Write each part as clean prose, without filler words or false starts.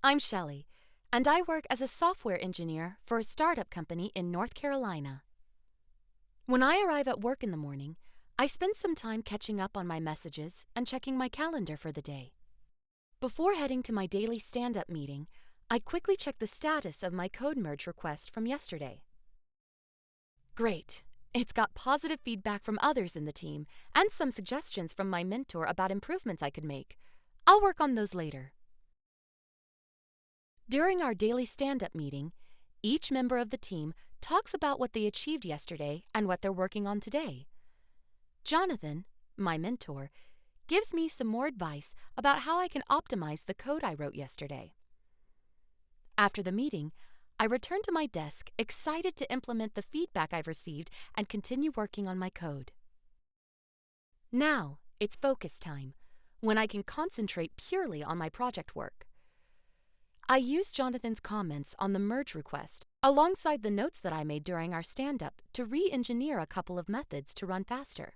I'm Shelley, and I work as a software engineer for a startup company in North Carolina. When I arrive at work in the morning, I spend some time catching up on my messages and checking my calendar for the day. Before heading to my daily stand-up meeting, I quickly check the status of my code merge request from yesterday. Great! It's got positive feedback from others in the team and some suggestions from my mentor about improvements I could make. I'll work on those later. During our daily stand-up meeting, each member of the team talks about what they achieved yesterday and what they're working on today. Jonathan, my mentor, gives me some more advice about how I can optimize the code I wrote yesterday. After the meeting, I return to my desk excited to implement the feedback I've received and continue working on my code. Now, it's focus time, when I can concentrate purely on my project work. I use Jonathan's comments on the merge request alongside the notes that I made during our stand-up to re-engineer a couple of methods to run faster.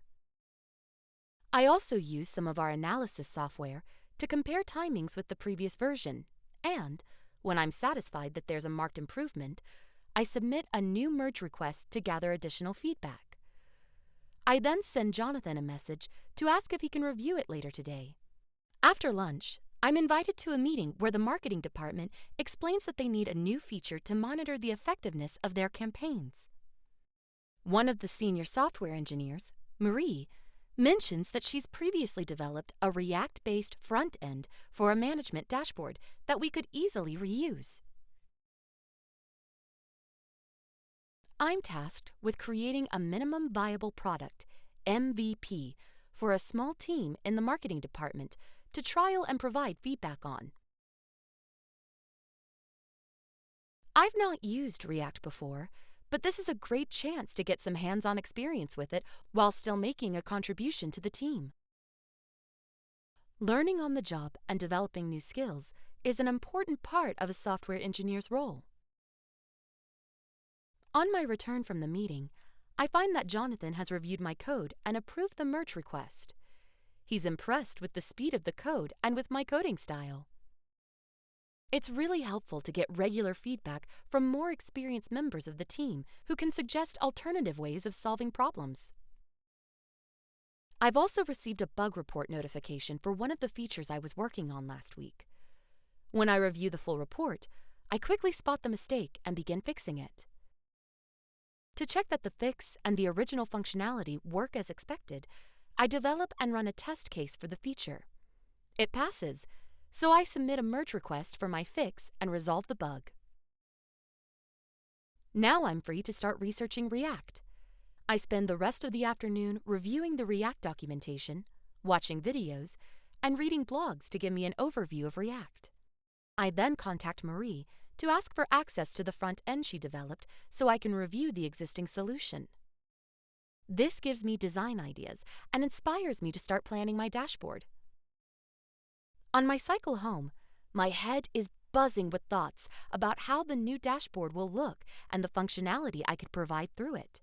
I also use some of our analysis software to compare timings with the previous version, and when I'm satisfied that there's a marked improvement, I submit a new merge request to gather additional feedback. I then send Jonathan a message to ask if he can review it later today. After lunch, I'm invited to a meeting where the marketing department explains that they need a new feature to monitor the effectiveness of their campaigns. One of the senior software engineers, Marie, mentions that she's previously developed a React-based front end for a management dashboard that we could easily reuse. I'm tasked with creating a minimum viable product, MVP, for a small team in the marketing department to trial and provide feedback on. I've not used React before, but this is a great chance to get some hands-on experience with it while still making a contribution to the team. Learning on the job and developing new skills is an important part of a software engineer's role. On my return from the meeting, I find that Jonathan has reviewed my code and approved the merge request. He's impressed with the speed of the code and with my coding style. It's really helpful to get regular feedback from more experienced members of the team who can suggest alternative ways of solving problems. I've also received a bug report notification for one of the features I was working on last week. When I review the full report, I quickly spot the mistake and begin fixing it. To check that the fix and the original functionality work as expected, I develop and run a test case for the feature. It passes, so I submit a merge request for my fix and resolve the bug. Now I'm free to start researching React. I spend the rest of the afternoon reviewing the React documentation, watching videos, and reading blogs to give me an overview of React. I then contact Marie to ask for access to the front end she developed so I can review the existing solution. This gives me design ideas and inspires me to start planning my dashboard. On my cycle home, my head is buzzing with thoughts about how the new dashboard will look and the functionality I could provide through it.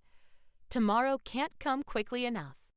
Tomorrow can't come quickly enough.